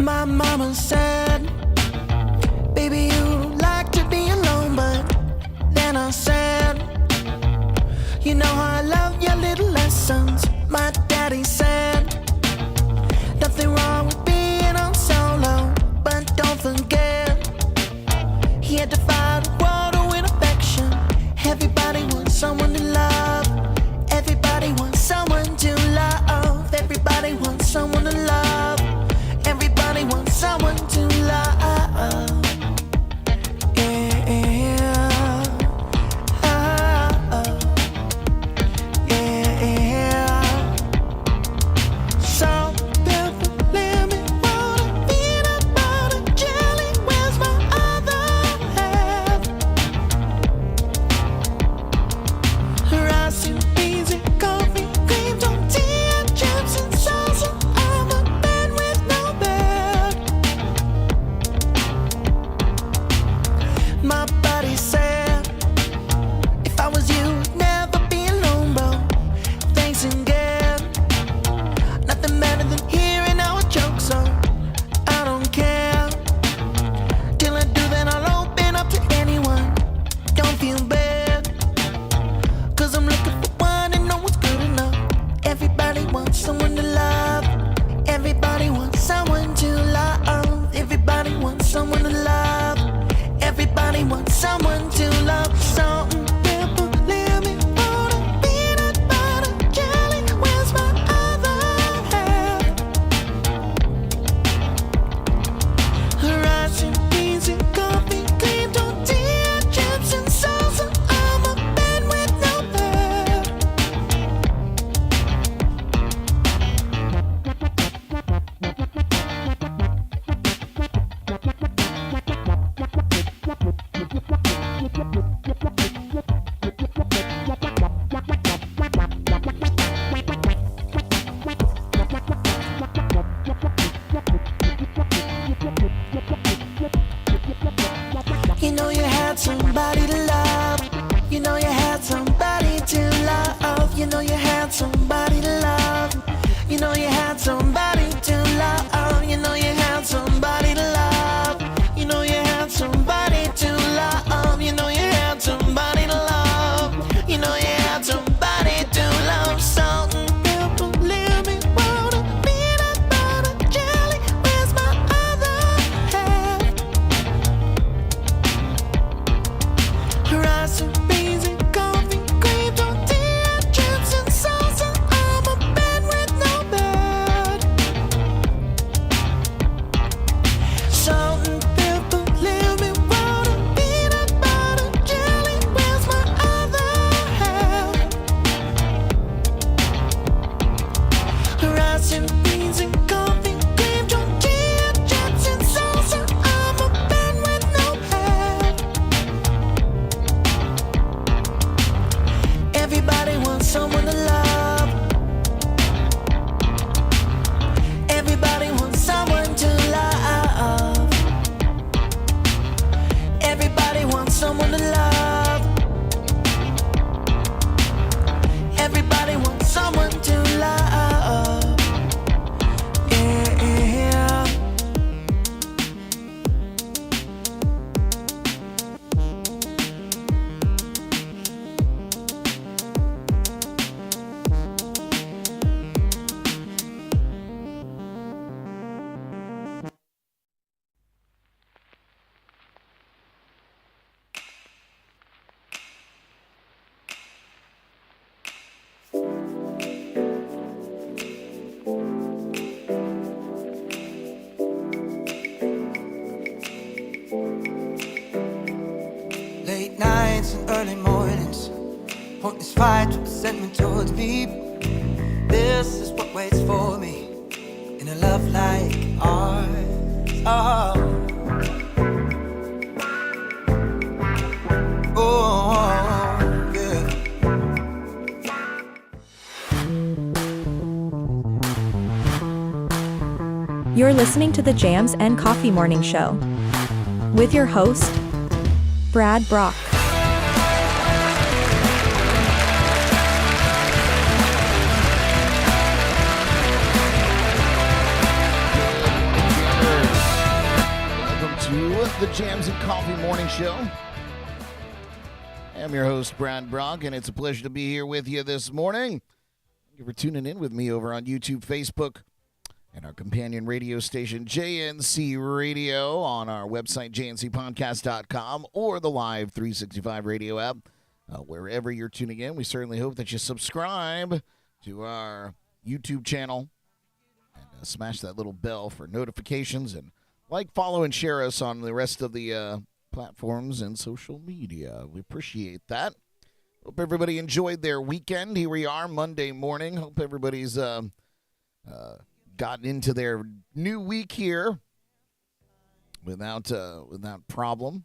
My mama said, baby, you like to be alone, but then I said, you know how I love your little lessons. My daddy said, nothing wrong with being on solo, but don't forget, he had to fight water with affection. Everybody wants someone to love. Everybody wants someone to love. Everybody wants someone to love. Everybody wants someone to love. Early mornings, pointless fight resentment towards me. This is what waits for me in a love like ours. Oh, yeah. You're listening to the Jams and Coffee Morning Show with your host, Brad Brock. the Jams and Coffee Morning Show. I'm your host, Brad Brock, and it's a pleasure to be here with you this morning. Thank you for tuning in with me over on YouTube, Facebook, and our companion radio station, JNC Radio, on our website, jncpodcast.com, or the Live365 Radio App. Wherever you're tuning in, we certainly hope that you subscribe to our YouTube channel and smash that little bell for notifications, and like, follow, and share us on the rest of the platforms and social media. We appreciate that. Hope everybody enjoyed their weekend. Here we are, Monday morning. Hope everybody's gotten into their new week here without problem.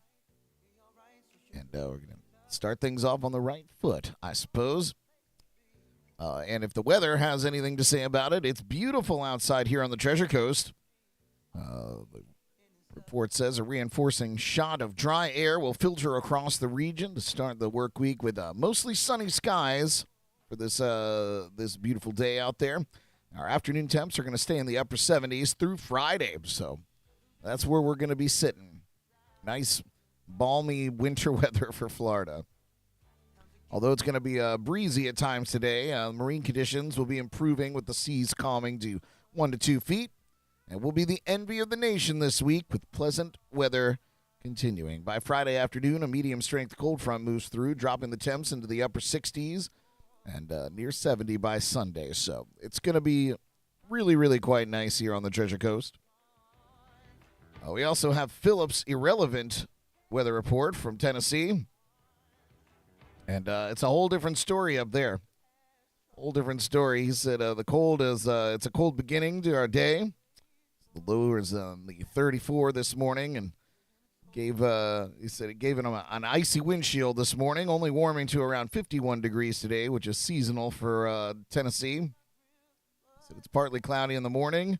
And we're going to start things off on the right foot, I suppose. And if the weather has anything to say about it, it's beautiful outside here on the Treasure Coast. The report says a reinforcing shot of dry air will filter across the region to start the work week with mostly sunny skies for this beautiful day out there. Our afternoon temps are going to stay in the upper 70s through Friday, so that's where we're going to be sitting. Nice, balmy winter weather for Florida. Although it's going to be breezy at times today, marine conditions will be improving with the seas calming to 1 to 2 feet. And will be the envy of the nation this week with pleasant weather continuing. By Friday afternoon, a medium-strength cold front moves through, dropping the temps into the upper 60s and near 70 by Sunday. So it's going to be really, really quite nice here on the Treasure Coast. We also have Philip's irrelevant weather report from Tennessee. And it's a whole different story up there. Whole different story. He said the cold is it's a cold beginning to our day. The low is the 34 this morning, and he said it gave him an icy windshield this morning, only warming to around 51 degrees today, which is seasonal for Tennessee. He said it's partly cloudy in the morning,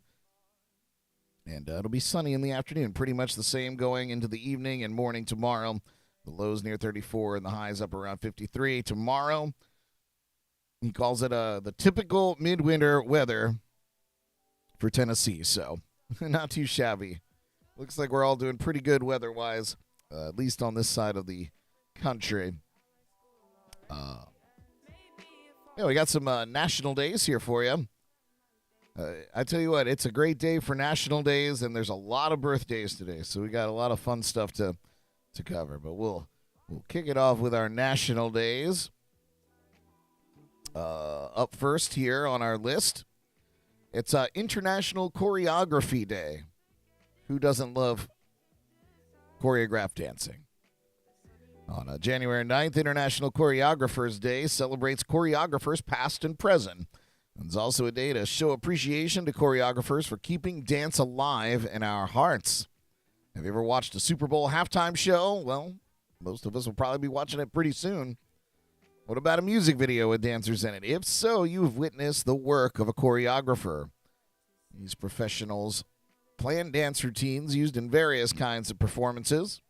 and it'll be sunny in the afternoon. Pretty much the same going into the evening and morning tomorrow. The lows near 34 and the highs up around 53 tomorrow. He calls it the typical midwinter weather for Tennessee, so not too shabby. Looks like we're all doing pretty good weather-wise, at least on this side of the country. We got some national days here for you. I tell you what, it's a great day for national days, and there's a lot of birthdays today, so we got a lot of fun stuff to cover. But we'll kick it off with our national days. Up first here on our list, it's International Choreography Day. Who doesn't love choreographed dancing? On January 9th, International Choreographers Day celebrates choreographers past and present. It's also a day to show appreciation to choreographers for keeping dance alive in our hearts. Have you ever watched a Super Bowl halftime show? Well, most of us will probably be watching it pretty soon. What about a music video with dancers in it? If so, you've witnessed the work of a choreographer. These professionals plan dance routines used in various kinds of performances.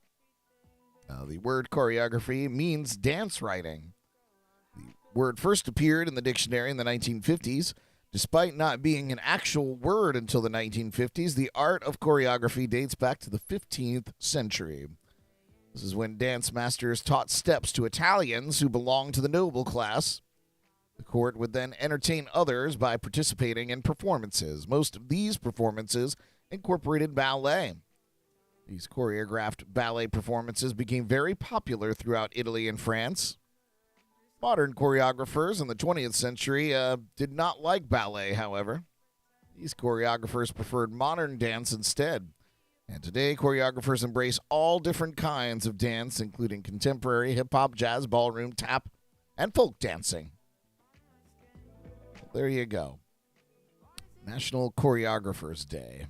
The word choreography means dance writing. The word first appeared in the dictionary in the 1950s. Despite not being an actual word until the 1950s, the art of choreography dates back to the 15th century. This is when dance masters taught steps to Italians who belonged to the noble class. The court would then entertain others by participating in performances. Most of these performances incorporated ballet. These choreographed ballet performances became very popular throughout Italy and France. Modern choreographers in the 20th century did not like ballet, however. These choreographers preferred modern dance instead. And today, choreographers embrace all different kinds of dance, including contemporary, hip-hop, jazz, ballroom, tap, and folk dancing. There you go. National Choreographers Day.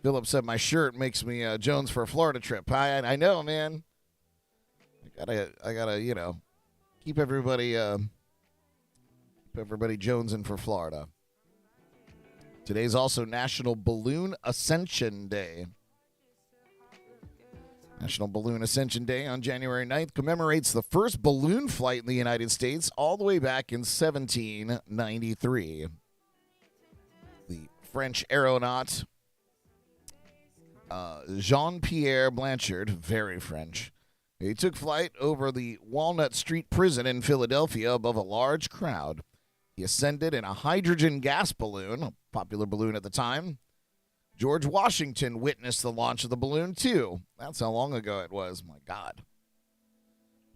Philip said my shirt makes me Jones for a Florida trip. I know, man. I gotta, keep everybody jonesing for Florida. Today's also National Balloon Ascension Day. National Balloon Ascension Day on January 9th commemorates the first balloon flight in the United States all the way back in 1793. The French aeronaut Jean-Pierre Blanchard, very French. He took flight over the Walnut Street prison in Philadelphia above a large crowd. He ascended in a hydrogen gas balloon, a popular balloon at the time. George Washington witnessed the launch of the balloon, too. That's how long ago it was. My God.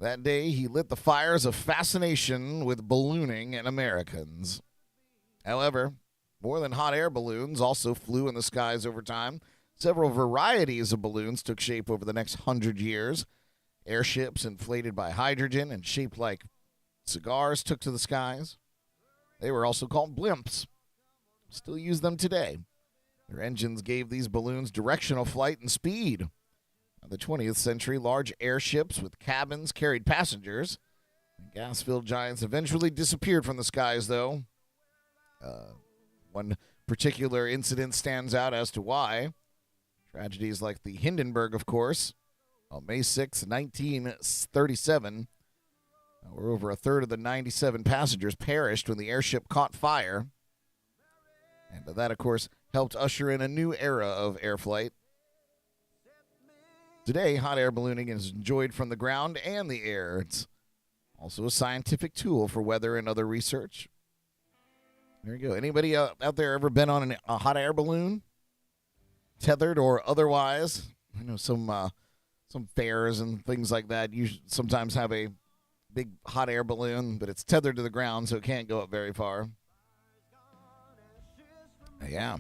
That day, he lit the fires of fascination with ballooning and Americans. However, more than hot air balloons also flew in the skies over time. Several varieties of balloons took shape over the next 100 years. Airships inflated by hydrogen and shaped like cigars took to the skies. They were also called blimps. Still use them today. Their engines gave these balloons directional flight and speed. In the 20th century, large airships with cabins carried passengers. Gas-filled giants eventually disappeared from the skies, though. One particular incident stands out as to why. Tragedies like the Hindenburg, of course. On May 6, 1937, where over a third of the 97 passengers perished when the airship caught fire. And that, of course, helped usher in a new era of air flight. Today, hot air ballooning is enjoyed from the ground and the air. It's also a scientific tool for weather and other research. There you go. Anybody out there ever been on a hot air balloon? Tethered or otherwise? I know some fairs and things like that sometimes have a big hot air balloon, but it's tethered to the ground, so it can't go up very far. Yeah.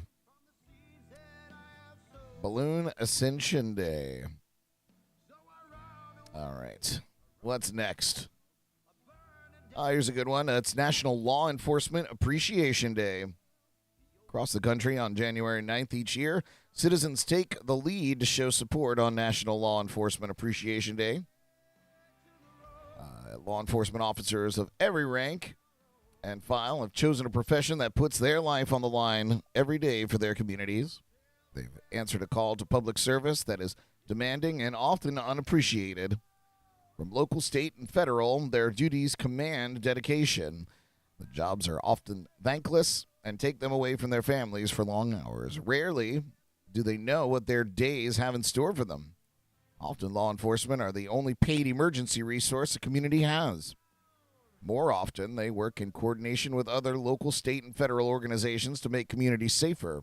Balloon Ascension Day. All right. What's next? Here's a good one. It's National Law Enforcement Appreciation Day. Across the country on January 9th each year, citizens take the lead to show support on National Law Enforcement Appreciation Day. Law enforcement officers of every rank and file have chosen a profession that puts their life on the line every day for their communities. They've answered a call to public service that is demanding and often unappreciated. From local, state, and federal, their duties command dedication. The jobs are often thankless and take them away from their families for long hours. Rarely do they know what their days have in store for them. Often, law enforcement are the only paid emergency resource a community has. More often, they work in coordination with other local, state, and federal organizations to make communities safer.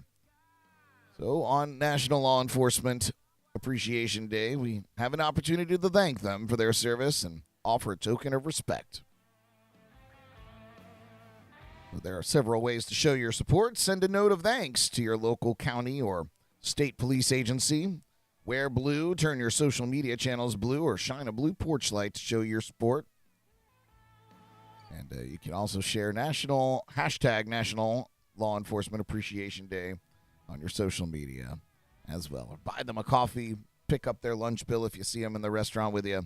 So, on National Law Enforcement Appreciation Day, we have an opportunity to thank them for their service and offer a token of respect. There are several ways to show your support. Send a note of thanks to your local county or state police agency. Wear blue, turn your social media channels blue, or shine a blue porch light to show your support. And you can also share National Law Enforcement Appreciation Day on your social media as well. Or buy them a coffee, pick up their lunch bill if you see them in the restaurant with you.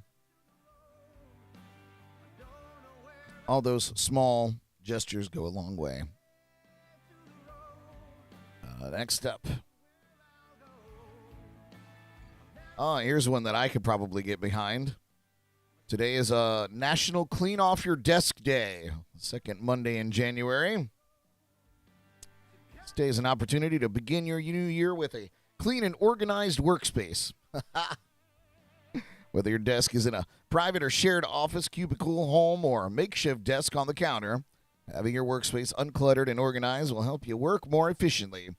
All those small gestures go a long way. Next up. Here's one that I could probably get behind. Today is National Clean Off Your Desk Day, second Monday in January. This day is an opportunity to begin your new year with a clean and organized workspace. Whether your desk is in a private or shared office, cubicle, home, or a makeshift desk on the counter, having your workspace uncluttered and organized will help you work more efficiently.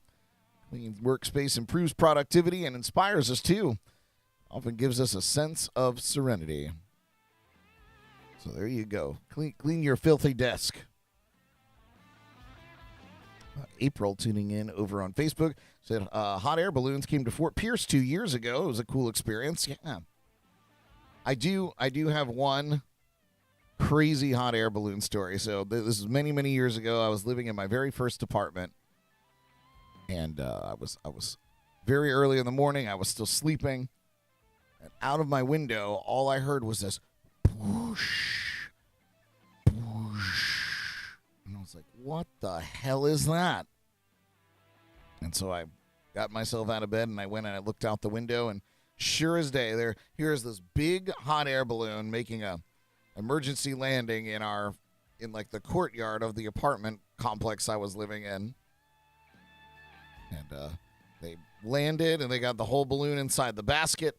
Clean workspace improves productivity and inspires us too. Often gives us a sense of serenity. So there you go. Clean your filthy desk. April tuning in over on Facebook said hot air balloons came to Fort Pierce 2 years ago. It was a cool experience. Yeah. I do have one crazy hot air balloon story. So this is many, many years ago. I was living in my very first apartment. And I was very early in the morning. I was still sleeping. And out of my window, all I heard was this whoosh, whoosh. And I was like, what the hell is that? And so I got myself out of bed, and I went and I looked out the window, and sure as day, here's this big hot air balloon making a emergency landing in like the courtyard of the apartment complex I was living in. And They landed, and they got the whole balloon inside the basket,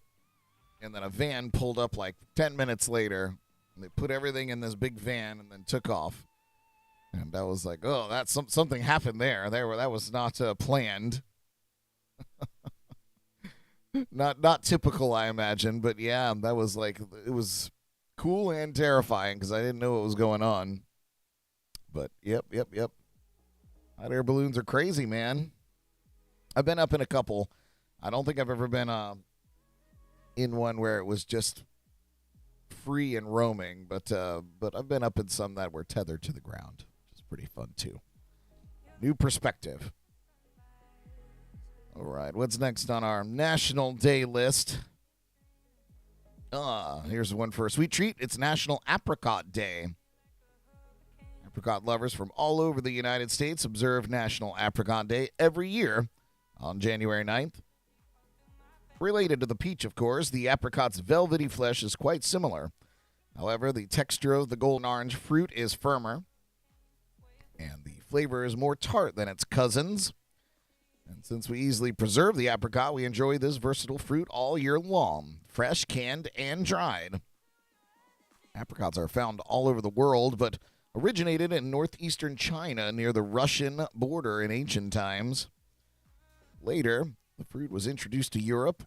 and then a van pulled up like 10 minutes later, and they put everything in this big van and then took off. And I was like, oh, that's something happened there. That was not planned. Not typical, I imagine, but yeah, that was like, it was cool and terrifying because I didn't know what was going on. But yep. Hot air balloons are crazy, man. I've been up in a couple. I don't think I've ever been in one where it was just free and roaming, but I've been up in some that were tethered to the ground, which is pretty fun too. New perspective. All right, what's next on our National Day list? Here's one for a sweet treat. It's National Apricot Day. Apricot lovers from all over the United States observe National Apricot Day every year on January 9th. Related to the peach, of course, the apricot's velvety flesh is quite similar. However, the texture of the golden orange fruit is firmer, and the flavor is more tart than its cousins. And since we easily preserve the apricot, we enjoy this versatile fruit all year long, fresh, canned, and dried. Apricots are found all over the world, but originated in northeastern China near the Russian border in ancient times. Later, the fruit was introduced to Europe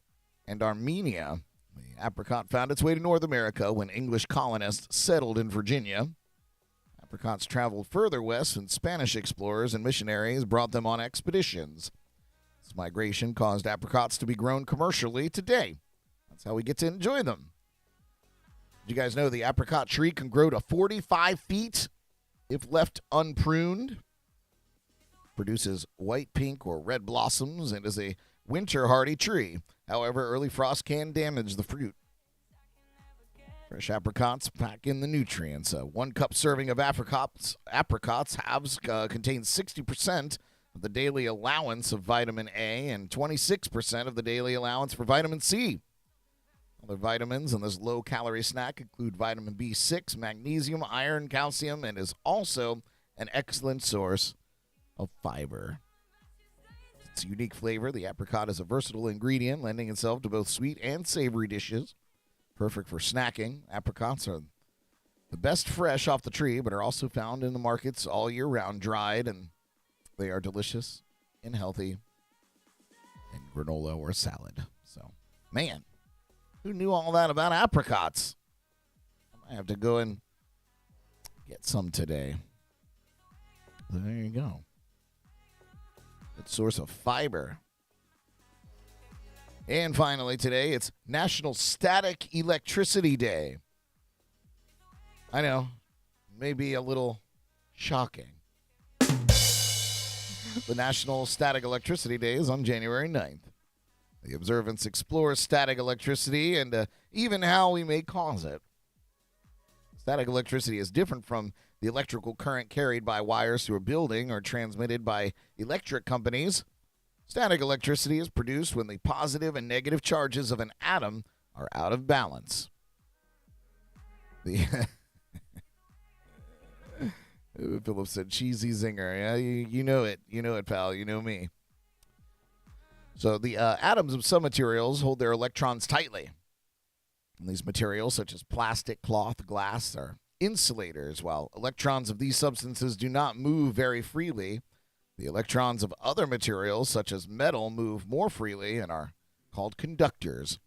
and Armenia. The apricot found its way to North America when English colonists settled in Virginia. Apricots traveled further west when Spanish explorers and missionaries brought them on expeditions. This migration caused apricots to be grown commercially today. That's how we get to enjoy them. Did you guys know the apricot tree can grow to 45 feet if left unpruned? Produces white, pink, or red blossoms and is a winter-hardy tree. However, early frost can damage the fruit. Fresh apricots pack in the nutrients. A 1 cup serving of apricots halves contains 60% of the daily allowance of vitamin A and 26% of the daily allowance for vitamin C. Other vitamins in this low-calorie snack include vitamin B6, magnesium, iron, calcium, and is also an excellent source of fiber. Its unique flavor, the apricot is a versatile ingredient, lending itself to both sweet and savory dishes. Perfect for snacking. Apricots are the best fresh off the tree, but are also found in the markets all year round, dried, and they are delicious and healthy in granola or salad. So, man, who knew all that about apricots? I might have to go and get some today. There you go. Good source of fiber. And finally today, it's National Static Electricity Day. I know, maybe a little shocking. The National Static Electricity Day is on January 9th. The observance explores static electricity and even how we may cause it. Static electricity is different from the electrical current carried by wires through a building or transmitted by electric companies. Static electricity is produced when the positive and negative charges of an atom are out of balance. Philip said, cheesy zinger. Yeah, you know it. You know it, pal. You know me. So the atoms of some materials hold their electrons tightly. And these materials, such as plastic, cloth, glass, are insulators, while electrons of these substances do not move very freely. The electrons of other materials, such as metal, move more freely and are called conductors.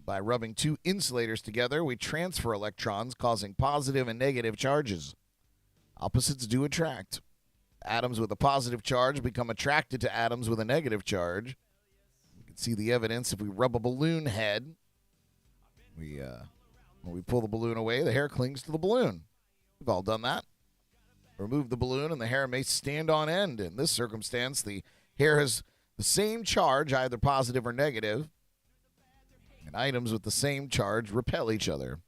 By rubbing two insulators together, we transfer electrons, causing positive and negative charges. Opposites do attract. Atoms with a positive charge become attracted to atoms with a negative charge. You can see the evidence if we rub a balloon head. When we pull the balloon away, the hair clings to the balloon. We've all done that. Remove the balloon and the hair may stand on end. In this circumstance, the hair has the same charge, either positive or negative, and items with the same charge repel each other.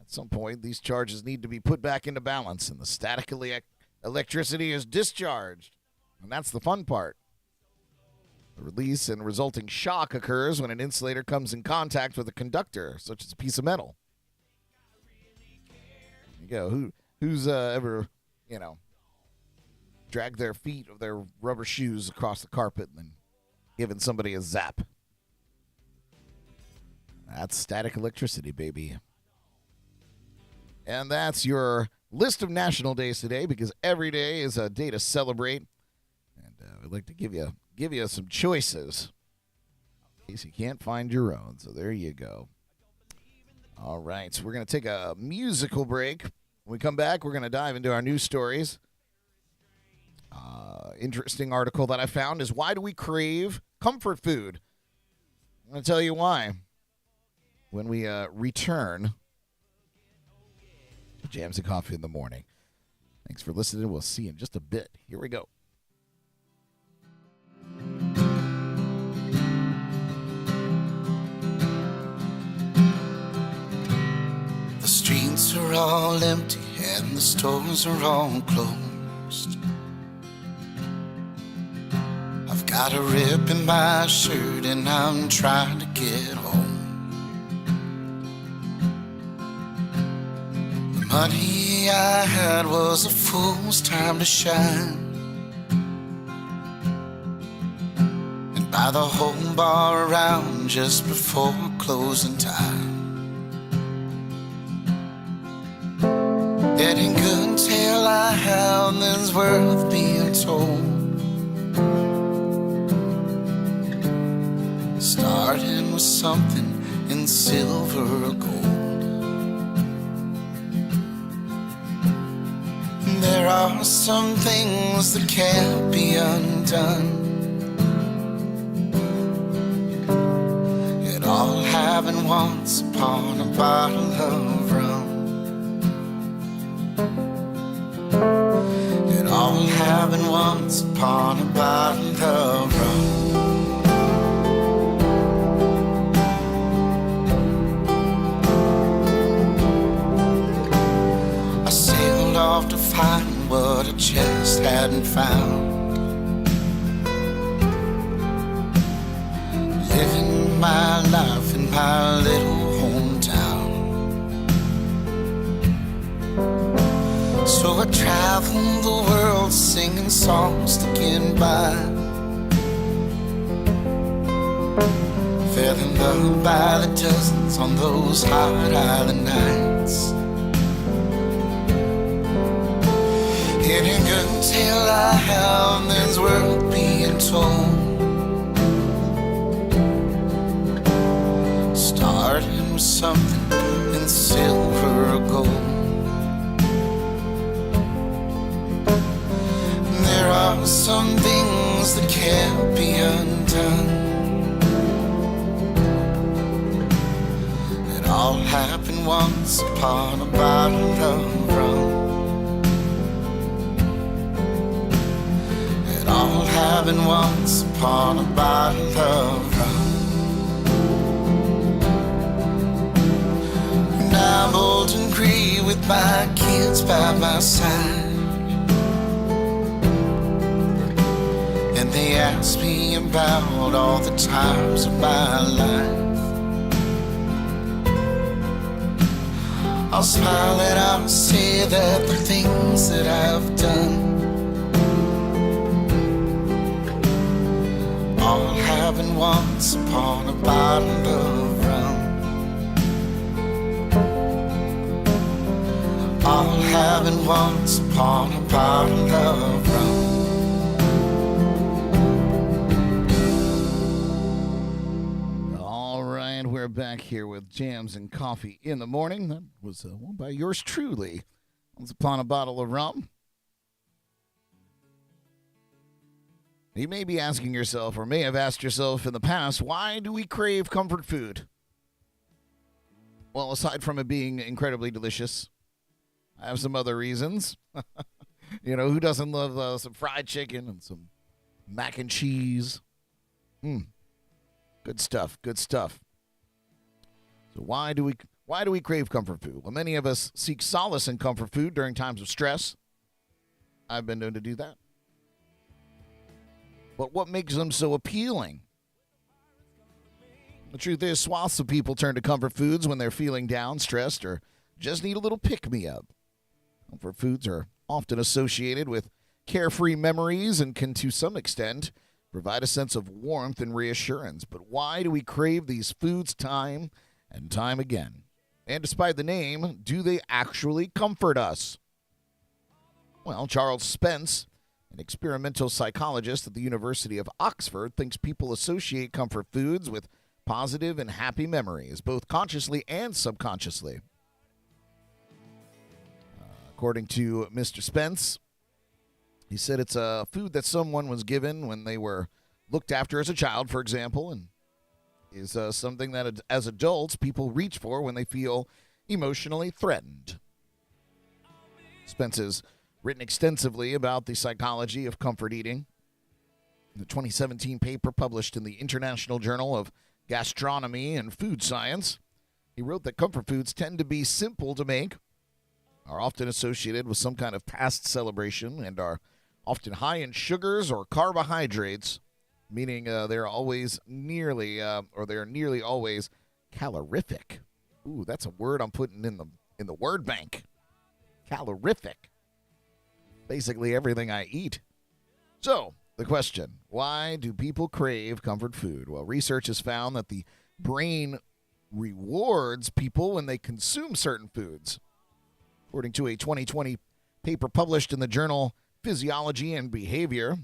At some point, these charges need to be put back into balance, and the static electricity is discharged. And that's the fun part. The release and resulting shock occurs when an insulator comes in contact with a conductor, such as a piece of metal. There you go. Who's ever, dragged their feet of their rubber shoes across the carpet and then giving somebody a zap. That's static electricity, baby. And that's your list of national days today, because every day is a day to celebrate. And we'd like to give you some choices in case you can't find your own. So there you go. All right, so we're going to take a musical break. When we come back, we're going to dive into our news stories. Interesting article that I found is, why do we crave comfort food? I'm going to tell you why when we return to Jams and Coffee in the Morning. Thanks for listening. We'll see you in just a bit. Here we go. The streets are all empty and the stores are all closed. I've got a rip in my shirt and I'm trying to get home. The money I had was a fool's time to shine, and buy the whole bar around just before closing time. It ain't good till I have that's worth being told. Starting with something in silver or gold. There are some things that can't be undone. It all happened once upon a bottle of rum. It all happened once upon a bottle of rum. I sailed off to find what I just hadn't found, living my life in my little hometown. So I traveled the world singing songs to get by, fell in love by the dozens on those hot island nights. It ain't good till I have this world being told. Starting with something in silver or gold. There are some things that can't be undone. It all happened once upon a bottle of rum. It all happened once upon a bottle of rum. And I'm old and gray with my kids by my side. They ask me about all the times of my life. I'll smile and I'll say that the things that I've done all happened once upon a bottle of rum. All happened once upon a bottle of rum. We're back here with Jams and Coffee in the Morning. That was one by yours truly. Once upon a bottle of rum. You may be asking yourself, or may have asked yourself in the past, why do we crave comfort food? Well, aside from it being incredibly delicious, I have some other reasons. You know, who doesn't love some fried chicken and some mac and cheese? Good stuff, good stuff. So why do we crave comfort food? Well, many of us seek solace in comfort food during times of stress. I've been known to do that. But what makes them so appealing? The truth is, swaths of people turn to comfort foods when they're feeling down, stressed, or just need a little pick-me-up. Comfort foods are often associated with carefree memories and can, to some extent, provide a sense of warmth and reassurance. But why do we crave these foods time and time again? And despite the name, do they actually comfort us? Well, Charles Spence, an experimental psychologist at the University of Oxford, thinks people associate comfort foods with positive and happy memories, both consciously and subconsciously. According to Mr. Spence, he said it's a food that someone was given when they were looked after as a child, for example, and is something that as adults people reach for when they feel emotionally threatened. Spence has written extensively about the psychology of comfort eating. In the 2017 paper published in the International Journal of Gastronomy and Food Science, he wrote that comfort foods tend to be simple to make, are often associated with some kind of past celebration, and are often high in sugars or carbohydrates, meaning they're nearly always calorific. Ooh, that's a word I'm putting in the word bank. Calorific. Basically everything I eat. So, the question, why do people crave comfort food? Well, research has found that the brain rewards people when they consume certain foods. According to a 2020 paper published in the journal Physiology and Behavior,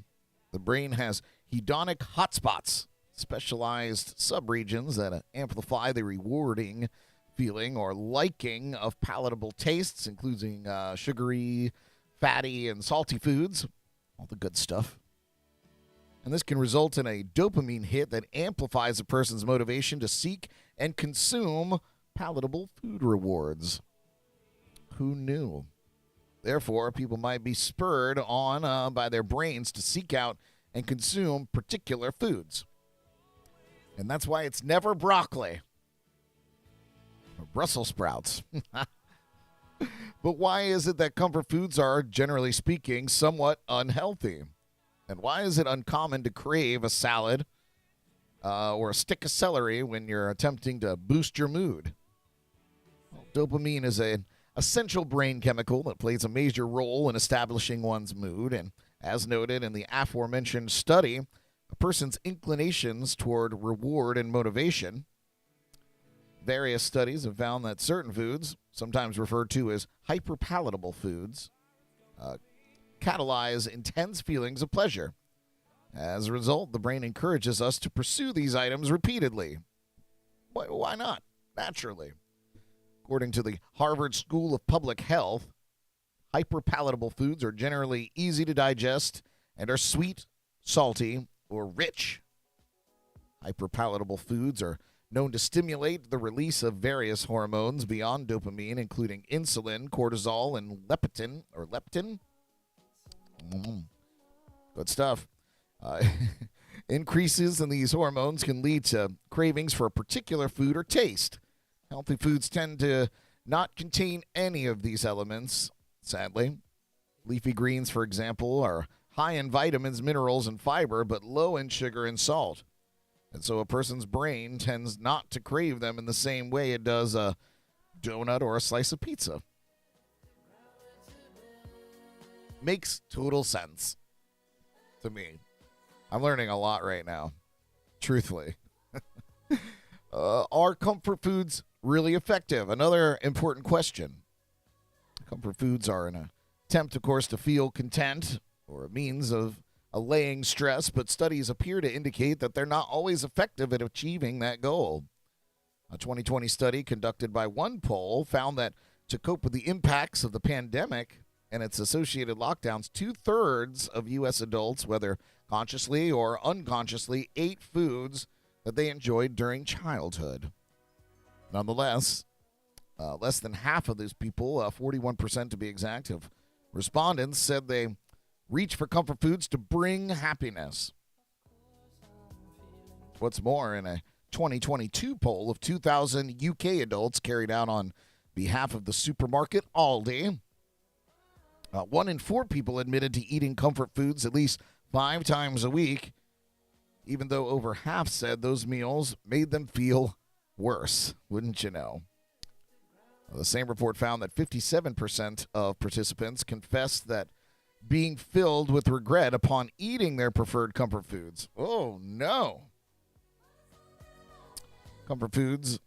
the brain has hedonic hotspots, specialized subregions that amplify the rewarding feeling or liking of palatable tastes, including sugary, fatty, and salty foods, all the good stuff. And this can result in a dopamine hit that amplifies a person's motivation to seek and consume palatable food rewards. Who knew? Therefore, people might be spurred on by their brains to seek out and consume particular foods. And that's why it's never broccoli or Brussels sprouts. But why is it that comfort foods are, generally speaking, somewhat unhealthy? And why is it uncommon to crave a salad or a stick of celery when you're attempting to boost your mood? Well, dopamine is an essential brain chemical that plays a major role in establishing one's mood. And as noted in the aforementioned study, a person's inclinations toward reward and motivation. Various studies have found that certain foods, sometimes referred to as hyperpalatable foods, catalyze intense feelings of pleasure. As a result, the brain encourages us to pursue these items repeatedly. Why not? Naturally. According to the Harvard School of Public Health, hyperpalatable foods are generally easy to digest and are sweet, salty, or rich. Hyperpalatable foods are known to stimulate the release of various hormones beyond dopamine, including insulin, cortisol, and leptin. Good stuff. Increases in these hormones can lead to cravings for a particular food or taste. Healthy foods tend to not contain any of these elements, sadly. Leafy greens, for example, are high in vitamins, minerals, and fiber, but low in sugar and salt. And so a person's brain tends not to crave them in the same way it does a donut or a slice of pizza. Makes total sense to me. I'm learning a lot right now, truthfully. Are comfort foods really effective? Another important question. Comfort foods are an attempt, of course, to feel content or a means of allaying stress, but studies appear to indicate that they're not always effective at achieving that goal. A 2020 study conducted by OnePoll found that to cope with the impacts of the pandemic and its associated lockdowns, 2/3 of U.S. adults, whether consciously or unconsciously, ate foods that they enjoyed during childhood. Nonetheless, less than half of those people, 41% to be exact, of respondents said they reach for comfort foods to bring happiness. What's more, in a 2022 poll of 2,000 UK adults carried out on behalf of the supermarket Aldi, 1 in 4 people admitted to eating comfort foods at least 5 times a week, even though over half said those meals made them feel worse, wouldn't you know? The same report found that 57% of participants confessed that being filled with regret upon eating their preferred comfort foods. Oh, no. Comfort foods,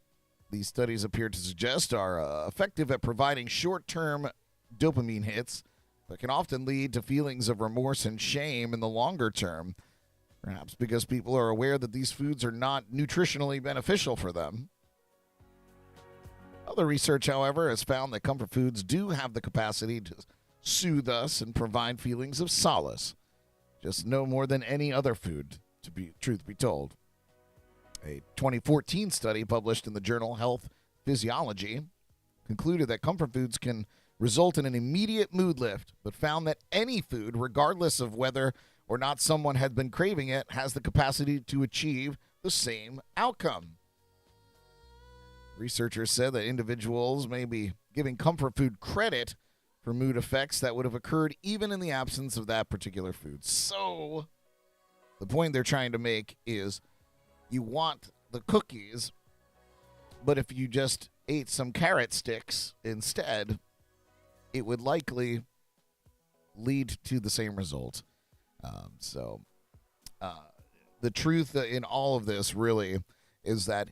these studies appear to suggest, are effective at providing short-term dopamine hits, but can often lead to feelings of remorse and shame in the longer term, perhaps because people are aware that these foods are not nutritionally beneficial for them. Other research, however, has found that comfort foods do have the capacity to soothe us and provide feelings of solace, just no more than any other food, truth be told. A 2014 study published in the journal Health Physiology concluded that comfort foods can result in an immediate mood lift, but found that any food, regardless of whether or not someone had been craving it, has the capacity to achieve the same outcome. Researchers said that individuals may be giving comfort food credit for mood effects that would have occurred even in the absence of that particular food. So, the point they're trying to make is you want the cookies, but if you just ate some carrot sticks instead, it would likely lead to the same result. The truth in all of this really is that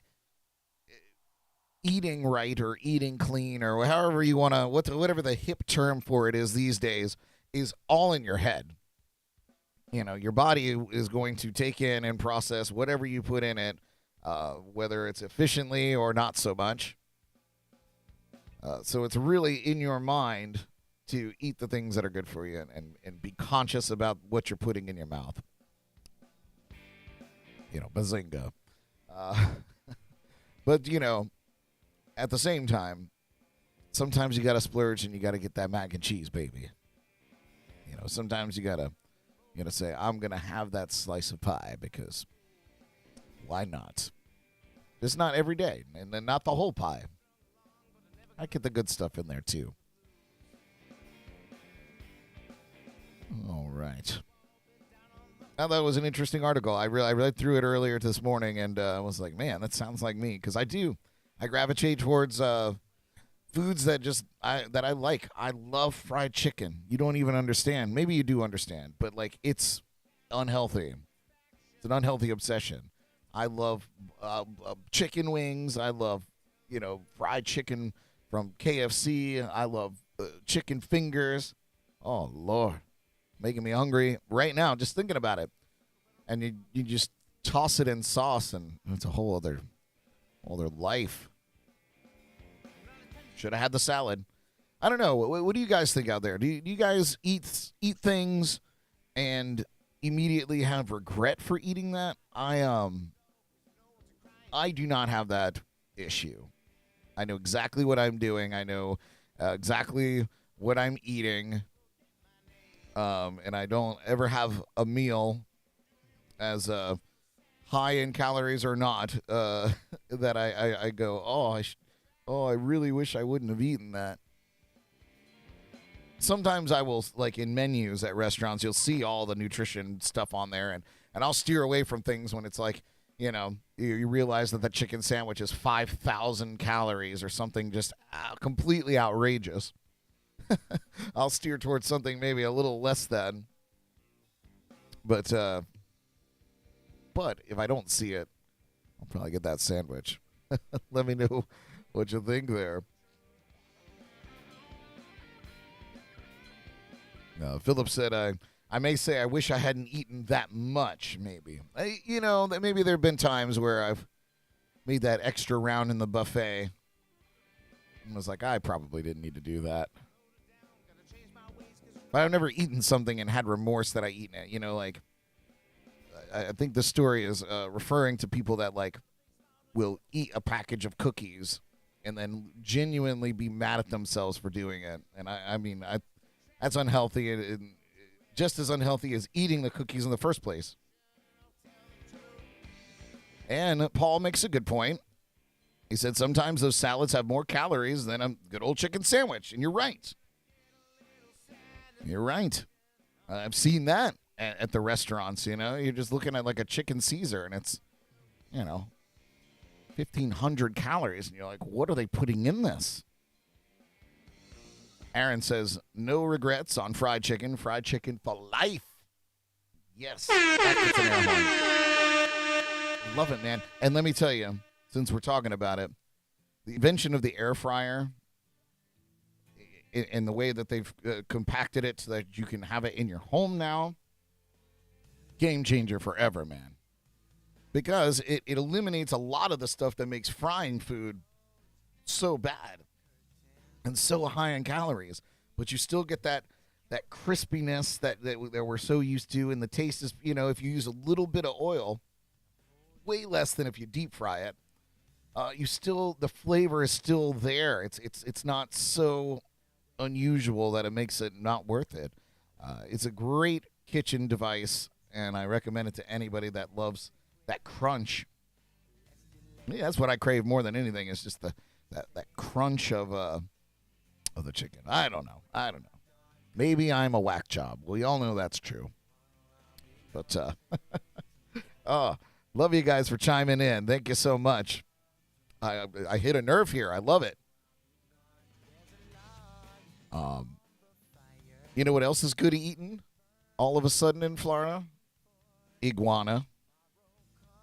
eating right or eating clean or however you want to, whatever the hip term for it is these days, is all in your head. You know, your body is going to take in and process whatever you put in it, whether it's efficiently or not so much. So it's really in your mind to eat the things that are good for you and be conscious about what you're putting in your mouth. You know, bazinga. But, you know, at the same time, sometimes you got to splurge and you got to get that mac and cheese, baby. You know, sometimes you got to say, I'm going to have that slice of pie because why not? Just not every day, and then not the whole pie. I get the good stuff in there, too. All right. Now, that was an interesting article. I read through it earlier this morning, and I was like, man, that sounds like me. Because I gravitate towards foods that I like. I love fried chicken. You don't even understand. Maybe you do understand, but, like, it's unhealthy. It's an unhealthy obsession. I love chicken wings. I love, fried chicken from KFC. I love chicken fingers. Oh, Lord. Making me hungry right now, just thinking about it. And you just toss it in sauce, and it's a whole other life. Should have had the salad. I don't know. What do you guys think out there? Do you guys eat things and immediately have regret for eating that? I do not have that issue. I know exactly what I'm doing. I know exactly what I'm eating. And I don't ever have a meal as high in calories or not that I go, I really wish I wouldn't have eaten that. Sometimes I will, like in menus at restaurants, you'll see all the nutrition stuff on there, and I'll steer away from things when it's like, you realize that the chicken sandwich is 5,000 calories or something just completely outrageous. I'll steer towards something maybe a little less than. But if I don't see it, I'll probably get that sandwich. Let me know what you think there. Philip said, I may say I wish I hadn't eaten that much, maybe. That maybe there have been times where I've made that extra round in the buffet and was like, I probably didn't need to do that. But I've never eaten something and had remorse that I eaten it. I think the story is referring to people that, will eat a package of cookies and then genuinely be mad at themselves for doing it. And I mean, that's unhealthy, and just as unhealthy as eating the cookies in the first place. And Paul makes a good point. He said sometimes those salads have more calories than a good old chicken sandwich, and you're right. You're right. I've seen that at the restaurants, You're just looking at a chicken Caesar, and it's, 1,500 calories. And you're like, what are they putting in this? Aaron says, no regrets on fried chicken. Fried chicken for life. Yes. That gets an air horn. Love it, man. And let me tell you, since we're talking about it, the invention of the air fryer in the way that they've compacted it so that you can have it in your home now, game changer forever, man. Because it eliminates a lot of the stuff that makes frying food so bad and so high in calories. But you still get that crispiness that we're so used to, and the taste is, if you use a little bit of oil, way less than if you deep fry it, the flavor is still there. It's not so unusual that it makes it not worth it. It's a great kitchen device, and I recommend it to anybody that loves that crunch. Yeah, that's what I crave more than anything, is just that crunch of the chicken. I don't know. Maybe I'm a whack job. We all know that's true. But love you guys for chiming in. Thank you so much. I hit a nerve here. I love it. You know what else is good eating all of a sudden in Florida? Iguana.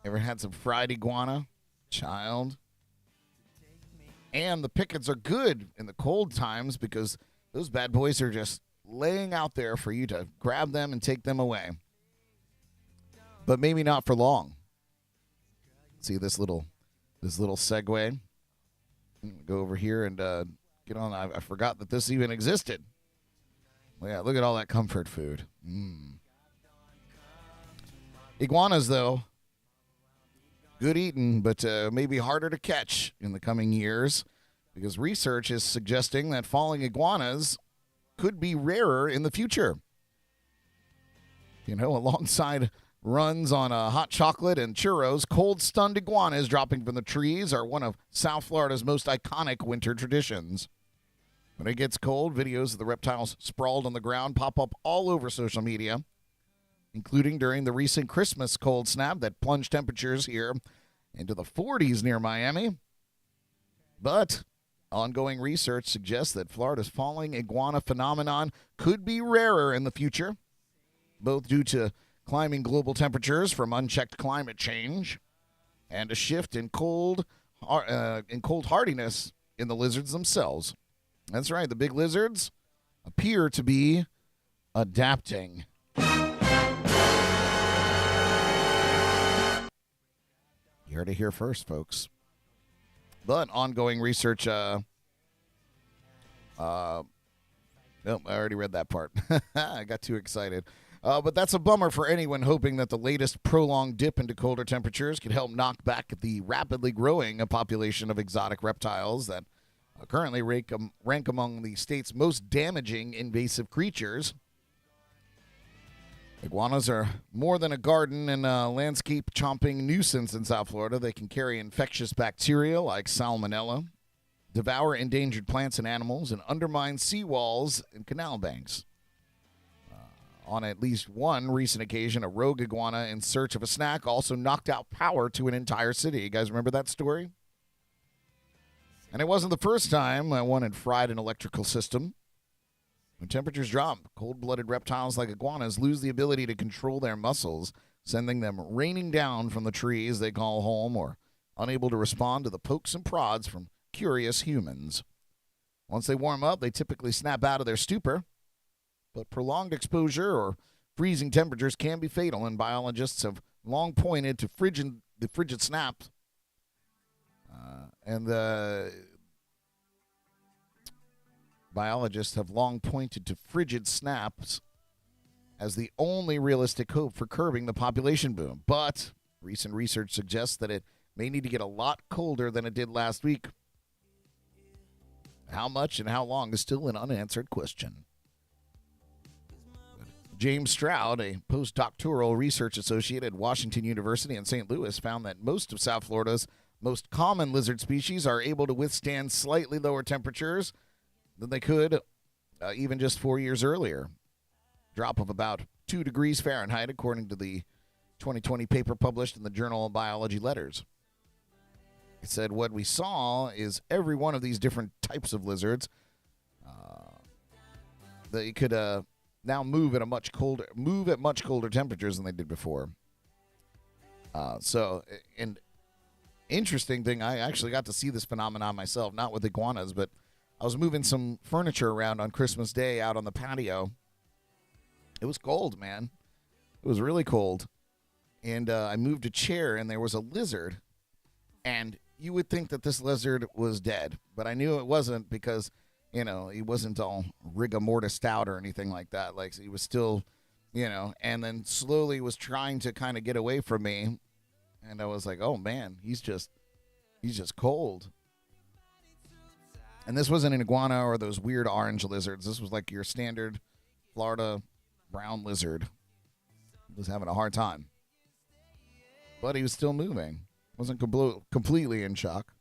Ever had some fried iguana? Child. And the pickets are good in the cold times because those bad boys are just laying out there for you to grab them and take them away. But maybe not for long. See this little segue? Go over here and get on. I forgot that this even existed. Well, yeah, look at all that comfort food. Iguanas, though, good eating, but maybe harder to catch in the coming years because research is suggesting that falling iguanas could be rarer in the future. Alongside runs on hot chocolate and churros, cold stunned iguanas dropping from the trees are one of South Florida's most iconic winter traditions. When it gets cold, videos of the reptiles sprawled on the ground pop up all over social media, including during the recent Christmas cold snap that plunged temperatures here into the 40s near Miami. But ongoing research suggests that Florida's falling iguana phenomenon could be rarer in the future, both due to climbing global temperatures from unchecked climate change and a shift in cold hardiness in the lizards themselves. That's right, the big lizards appear to be adapting. You heard it here first, folks. But ongoing research, nope, I already read that part. I got too excited. But that's a bummer for anyone hoping that the latest prolonged dip into colder temperatures could help knock back the rapidly growing population of exotic reptiles that currently rank among the state's most damaging invasive creatures. Iguanas are more than a garden and a landscape-chomping nuisance in South Florida. They can carry infectious bacteria like salmonella, devour endangered plants and animals, and undermine seawalls and canal banks. On at least one recent occasion, a rogue iguana in search of a snack also knocked out power to an entire city. You guys remember that story? And it wasn't the first time one had fried an electrical system. When temperatures drop, cold-blooded reptiles like iguanas lose the ability to control their muscles, sending them raining down from the trees they call home or unable to respond to the pokes and prods from curious humans. Once they warm up, they typically snap out of their stupor, but prolonged exposure or freezing temperatures can be fatal, and biologists have long pointed to the frigid snap. Biologists have long pointed to frigid snaps as the only realistic hope for curbing the population boom. But recent research suggests that it may need to get a lot colder than it did last week. How much and how long is still an unanswered question. James Stroud, a postdoctoral research associate at Washington University in St. Louis, found that most of South Florida's most common lizard species are able to withstand slightly lower temperatures than they could even just 4 years earlier. Drop of about 2 degrees Fahrenheit, according to the 2020 paper published in the Journal of Biology Letters. It said what we saw is every one of these different types of lizards they could now move at much colder temperatures than they did before. So, and interesting thing, I actually got to see this phenomenon myself, not with iguanas, but I was moving some furniture around on Christmas Day out on the patio. It was cold, man. It was really cold. And I moved a chair, and there was a lizard. And you would think that this lizard was dead, but I knew it wasn't because, he wasn't all rigor mortis out or anything like that. Like, he was still, and then slowly was trying to kind of get away from me. And I was like, oh, man, he's just cold. And this wasn't an iguana or those weird orange lizards. This was like your standard Florida brown lizard. He was having a hard time. But he was still moving. Wasn't completely in shock.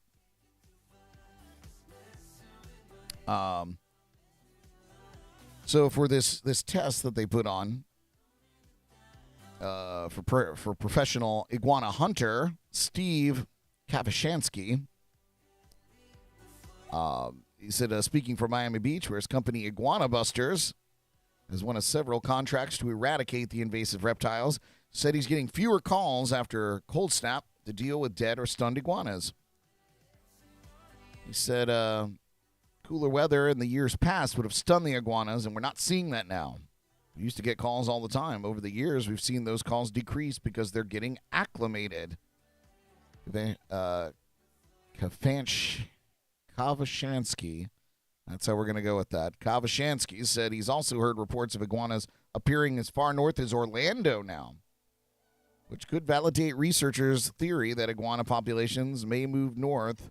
So for this test that they put on, for professional iguana hunter Steve Kavashansky, he said, speaking for Miami Beach, where his company Iguana Busters has won several contracts to eradicate the invasive reptiles, said he's getting fewer calls after cold snap to deal with dead or stunned iguanas. He said cooler weather in the years past would have stunned the iguanas, and we're not seeing that now. We used to get calls all the time. Over the years, we've seen those calls decrease because they're getting acclimated. Kavashansky, that's how we're going to go with that. Kavashansky said he's also heard reports of iguanas appearing as far north as Orlando now, which could validate researchers' theory that iguana populations may move north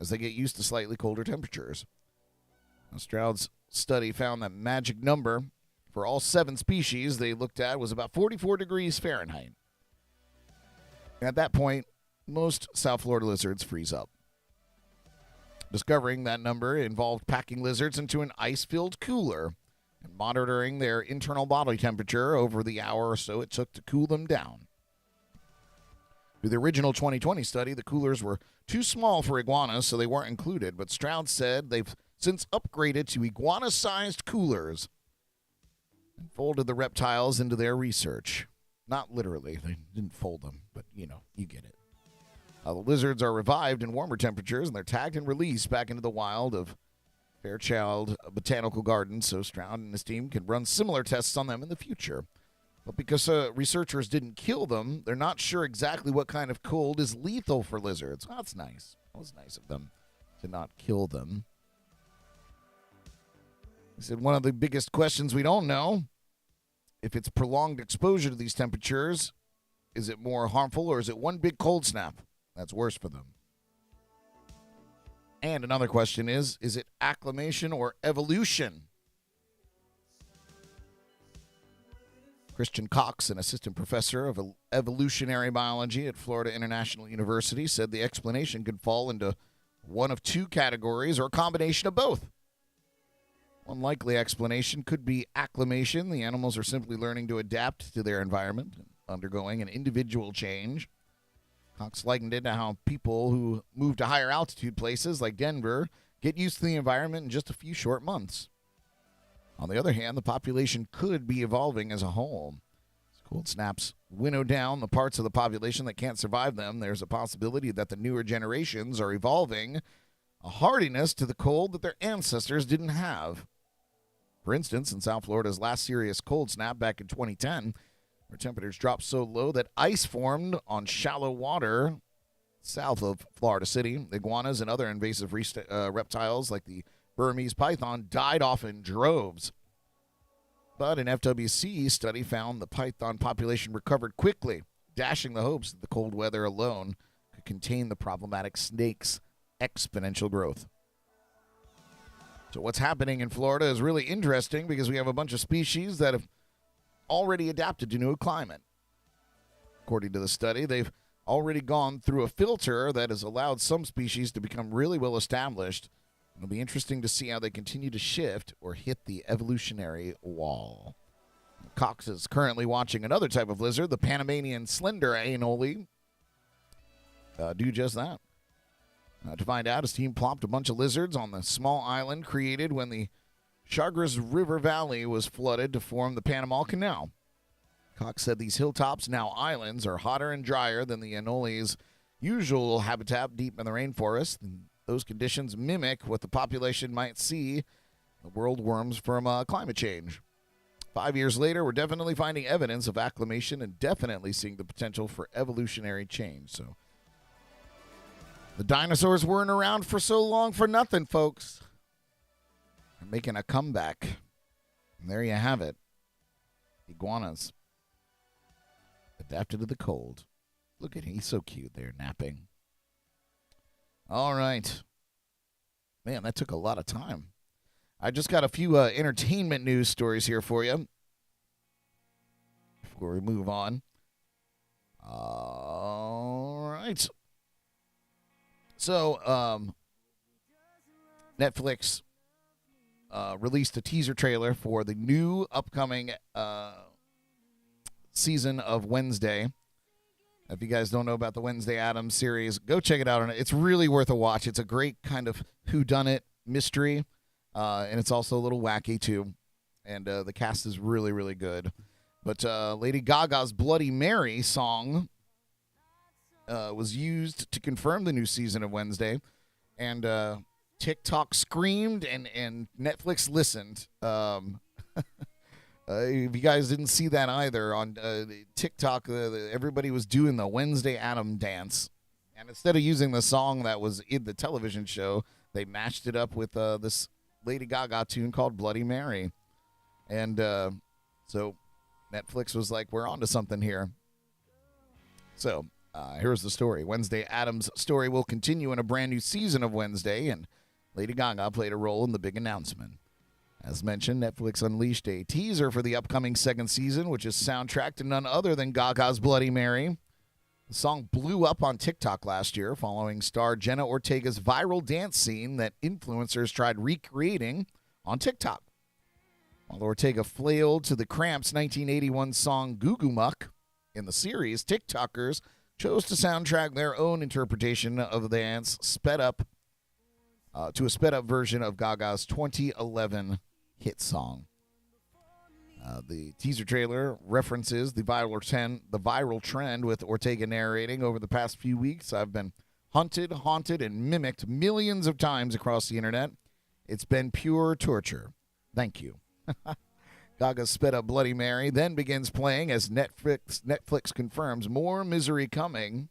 as they get used to slightly colder temperatures. Now, Stroud's study found that magic number for all 7 species they looked at was about 44 degrees Fahrenheit. At that point, most South Florida lizards freeze up. Discovering that number involved packing lizards into an ice-filled cooler and monitoring their internal body temperature over the hour or so it took to cool them down. With the original 2020 study, the coolers were too small for iguanas, so they weren't included, but Stroud said they've since upgraded to iguana-sized coolers and folded the reptiles into their research. Not literally. They didn't fold them, but, you get it. The lizards are revived in warmer temperatures, and they're tagged and released back into the wild of Fairchild Botanical Gardens, so Stroud and his team can run similar tests on them in the future. But because researchers didn't kill them, they're not sure exactly what kind of cold is lethal for lizards. Well, that's nice. That was nice of them to not kill them. He said one of the biggest questions we don't know, if it's prolonged exposure to these temperatures, is it more harmful or is it one big cold snap that's worse for them? And another question is it acclimation or evolution? Christian Cox, an assistant professor of evolutionary biology at Florida International University, said the explanation could fall into one of 2 categories or a combination of both. One likely explanation could be acclimation. The animals are simply learning to adapt to their environment, undergoing an individual change. Cox likened it to how people who move to higher altitude places like Denver get used to the environment in just a few short months. On the other hand, the population could be evolving as a whole. As cold snaps winnow down the parts of the population that can't survive them, there's a possibility that the newer generations are evolving a hardiness to the cold that their ancestors didn't have. For instance, in South Florida's last serious cold snap back in 2010, where temperatures dropped so low that ice formed on shallow water south of Florida City, iguanas and other invasive reptiles like the Burmese python died off in droves. But an FWC study found the python population recovered quickly, dashing the hopes that the cold weather alone could contain the problematic snake's exponential growth. So what's happening in Florida is really interesting because we have a bunch of species that have already adapted to new climate. According to the study, they've already gone through a filter that has allowed some species to become really well established. It'll be interesting to see how they continue to shift or hit the evolutionary wall. Cox is currently watching another type of lizard, the Panamanian slender anole, do just that. To find out, his team plopped a bunch of lizards on the small island created when the Chagres River Valley was flooded to form the Panama Canal. Cox said these hilltops, now islands, are hotter and drier than the anoles' usual habitat deep in the rainforest. And those conditions mimic what the population might see the world worms from climate change. 5 years later, we're definitely finding evidence of acclimation and definitely seeing the potential for evolutionary change. So the dinosaurs weren't around for so long for nothing, folks. They're making a comeback. And there you have it. Iguanas. Adapted to the cold. Look at him. He's so cute there, napping. All right. Man, that took a lot of time. I just got a few entertainment news stories here for you before we move on. All right. So, Netflix released a teaser trailer for the new upcoming season of Wednesday. If you guys don't know about the Wednesday Addams series, go check it out. It's really worth a watch. It's a great kind of whodunit mystery, and it's also a little wacky, too. And the cast is really, really good. But Lady Gaga's Bloody Mary song was used to confirm the new season of Wednesday. And TikTok screamed, and Netflix listened. If you guys didn't see that either, on TikTok, everybody was doing the Wednesday Addams dance. And instead of using the song that was in the television show, they matched it up with this Lady Gaga tune called Bloody Mary. And so Netflix was like, we're on to something here. So here's the story. Wednesday Addams' story will continue in a brand new season of Wednesday, and Lady Gaga played a role in the big announcement. As mentioned, Netflix unleashed a teaser for the upcoming second season, which is soundtracked to none other than Gaga's Bloody Mary. The song blew up on TikTok last year following star Jenna Ortega's viral dance scene that influencers tried recreating on TikTok. While Ortega flailed to the Cramps' 1981 song Goo Goo Muck in the series, TikTokers chose to soundtrack their own interpretation of the dance sped up to a sped-up version of Gaga's 2011 hit song. The teaser trailer references the viral trend with Ortega narrating. Over the past few weeks, I've been hunted, haunted, and mimicked millions of times across the internet. It's been pure torture. Thank you. Gaga's sped-up Bloody Mary then begins playing as Netflix confirms more misery coming.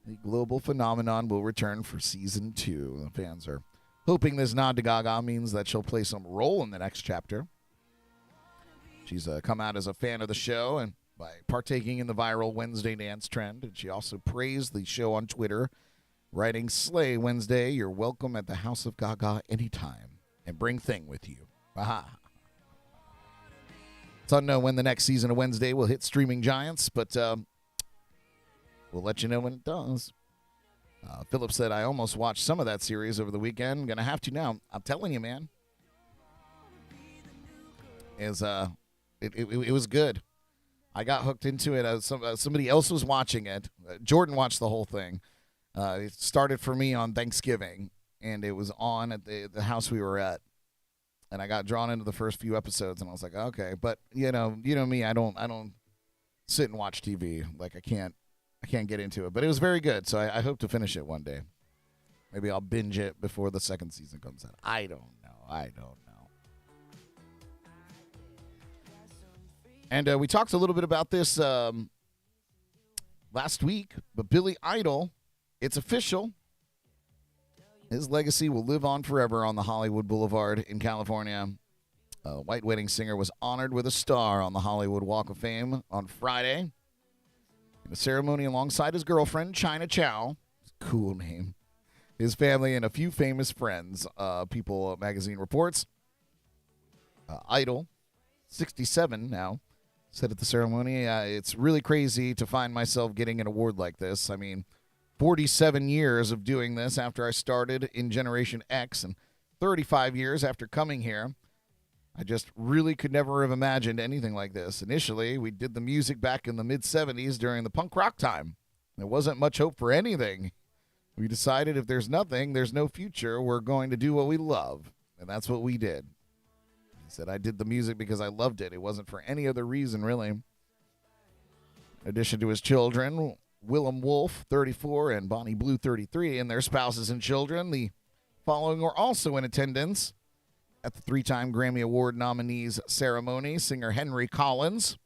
The global phenomenon will return for season 2. The fans are hoping this nod to Gaga means that she'll play some role in the next chapter. She's come out as a fan of the show and by partaking in the viral Wednesday dance trend. And she also praised the show on Twitter, writing, "Slay Wednesday, you're welcome at the House of Gaga anytime. And bring Thing with you." Aha. It's unknown when the next season of Wednesday will hit streaming giants, but we'll let you know when it does. Philip said, I almost watched some of that series over the weekend. I'm going to have to now. I'm telling you, man. It was good. I got hooked into it. Somebody else was watching it. Jordan watched the whole thing. It started for me on Thanksgiving, and it was on at the house we were at. And I got drawn into the first few episodes, and I was like, okay. But you know me. I don't sit and watch TV. Like I can't get into it. But it was very good, so I hope to finish it one day. Maybe I'll binge it before the second season comes out. I don't know. And we talked a little bit about this last week, but Billy Idol, it's official. His legacy will live on forever on the Hollywood Boulevard in California. A white wedding singer was honored with a star on the Hollywood Walk of Fame on Friday. In a ceremony alongside his girlfriend, China Chow, cool name, his family, and a few famous friends. People magazine reports. Idol, 67 now, said at the ceremony, it's really crazy to find myself getting an award like this. I mean, 47 years of doing this after I started in Generation X and 35 years after coming here. I just really could never have imagined anything like this. Initially, we did the music back in the mid-'70s during the punk rock time. There wasn't much hope for anything. We decided if there's nothing, there's no future. We're going to do what we love. And that's what we did. He said, I did the music because I loved it. It wasn't for any other reason, really. In addition to his children, Willem Wolf, 34, and Bonnie Blue, 33, and their spouses and children, the following were also in attendance at the 3-time Grammy Award nominees ceremony. Singer Henry Collins,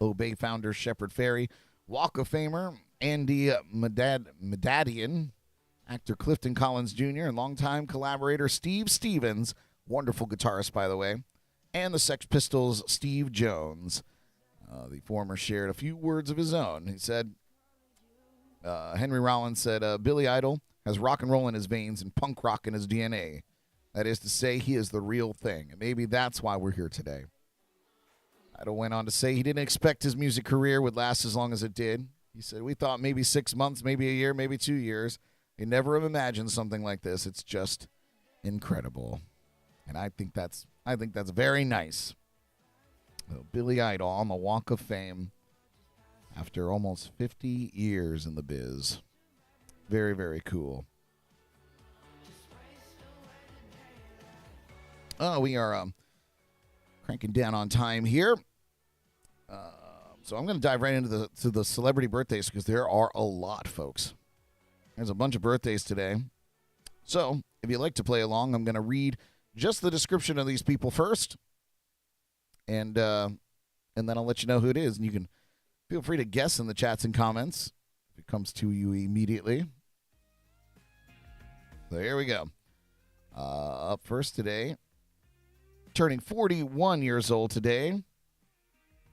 Obey founder Shepard Fairey, Walk of Famer Andy Madadian, actor Clifton Collins Jr., and longtime collaborator Steve Stevens, wonderful guitarist, by the way, and the Sex Pistols' Steve Jones. The former shared a few words of his own. He said, Henry Rollins said, Billy Idol has rock and roll in his veins and punk rock in his DNA. That is to say, he is the real thing. And maybe that's why we're here today. Idol went on to say he didn't expect his music career would last as long as it did. He said, we thought maybe 6 months, maybe a year, maybe 2 years. We never have imagined something like this. It's just incredible. And I think that's very nice. Billy Idol on the Walk of Fame after almost 50 years in the biz. Very, very cool. We are cranking down on time here. So I'm going to dive right into the celebrity birthdays because there are a lot, folks. There's a bunch of birthdays today. So if you'd like to play along, I'm going to read just the description of these people first. And then I'll let you know who it is. And you can feel free to guess in the chats and comments if it comes to you immediately. So here we go. Up first today, turning 41 years old today.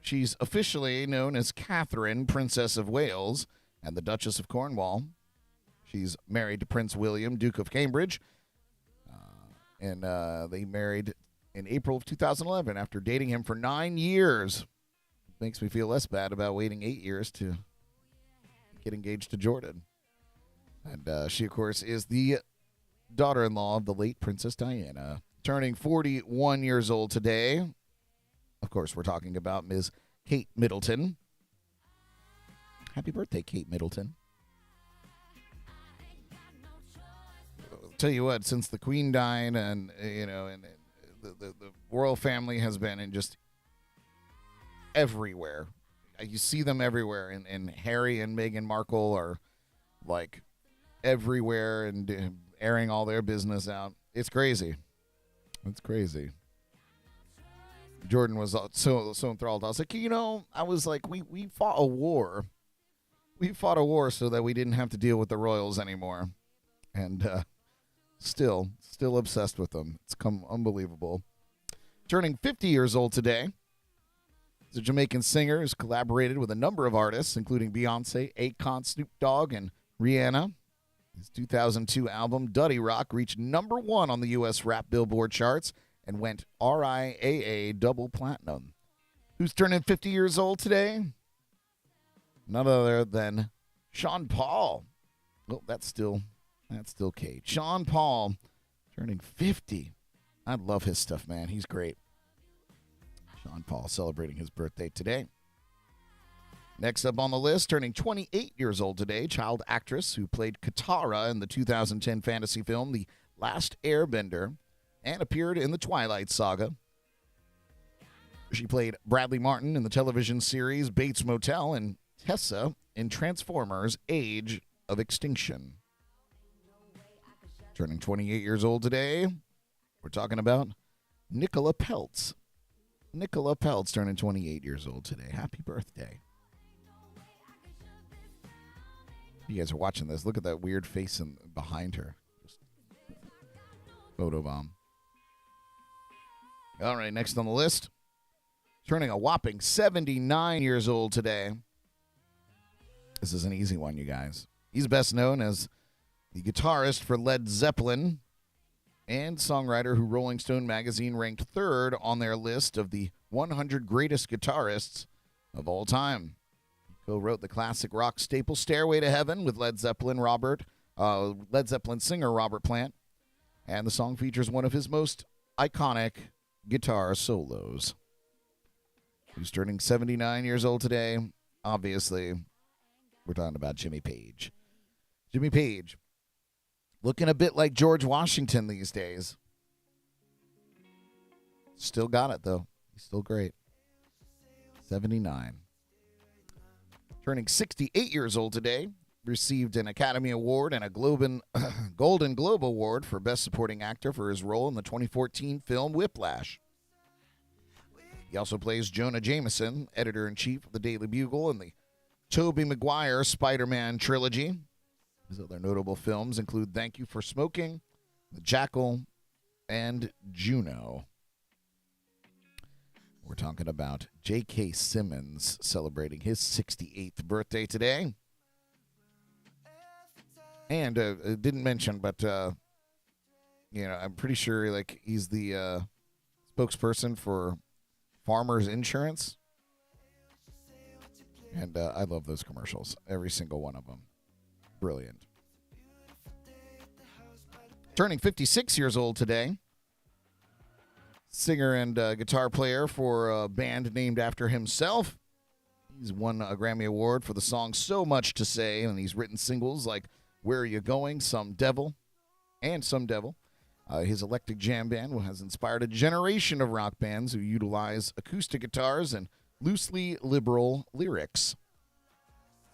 She's officially known as Catherine, Princess of Wales, and the Duchess of Cornwall. She's married to Prince William, Duke of Cambridge. And they married in April of 2011 after dating him for 9 years. Makes me feel less bad about waiting 8 years to get engaged to Jordan. And she, of course, is the daughter-in-law of the late Princess Diana. Turning 41 years old today. Of course, we're talking about Ms. Kate Middleton. Happy birthday, Kate Middleton. I'll tell you what, since the Queen died and, and the royal family has been in just everywhere. You see them everywhere. And Harry and Meghan Markle are, like, everywhere and airing all their business out. It's crazy. It's crazy. Jordan was so enthralled. I was like, I was like, we fought a war. We fought a war so that we didn't have to deal with the royals anymore. And still obsessed with them. It's unbelievable. Turning 50 years old today. He's a Jamaican singer who's collaborated with a number of artists, including Beyonce, Akon, Snoop Dogg, and Rihanna. His 2002 album, Duddy Rock, reached #1 on the U.S. rap Billboard charts and went RIAA double platinum. Who's turning 50 years old today? None other than Sean Paul. Oh, that's still Kate. Sean Paul turning 50. I love his stuff, man. He's great. Sean Paul celebrating his birthday today. Next up on the list, turning 28 years old today, child actress who played Katara in the 2010 fantasy film The Last Airbender and appeared in the Twilight Saga. She played Bradley Martin in the television series Bates Motel and Tessa in Transformers Age of Extinction. Turning 28 years old today, we're talking about Nicola Peltz. Nicola Peltz turning 28 years old today. Happy birthday. You guys are watching this. Look at that weird face behind her. Just photobomb. All right, next on the list. Turning a whopping 79 years old today. This is an easy one, you guys. He's best known as the guitarist for Led Zeppelin and songwriter who Rolling Stone magazine ranked 3rd on their list of the 100 greatest guitarists of all time. He co-wrote the classic rock staple Stairway to Heaven with Led Zeppelin singer Robert Plant, and the song features one of his most iconic guitar solos. Who's turning 79 years old today? Obviously, we're talking about Jimmy Page. Jimmy Page, looking a bit like George Washington these days. Still got it, though. He's still great. 79. Turning 68 years old today. Received an Academy Award and a Golden Globe Award for Best Supporting Actor for his role in the 2014 film Whiplash. He also plays Jonah Jameson, editor-in-chief of the Daily Bugle, in the Tobey Maguire Spider-Man trilogy. His other notable films include Thank You for Smoking, The Jackal, and Juno. We're talking about J.K. Simmons celebrating his 68th birthday today. And didn't mention, but I'm pretty sure like he's the spokesperson for Farmers Insurance. And I love those commercials, every single one of them. Brilliant. Turning 56 years old today. Singer and guitar player for a band named after himself. He's won a Grammy Award for the song So Much to Say, and he's written singles like Where Are You Going, Some Devil. His eclectic jam band has inspired a generation of rock bands who utilize acoustic guitars and loosely liberal lyrics.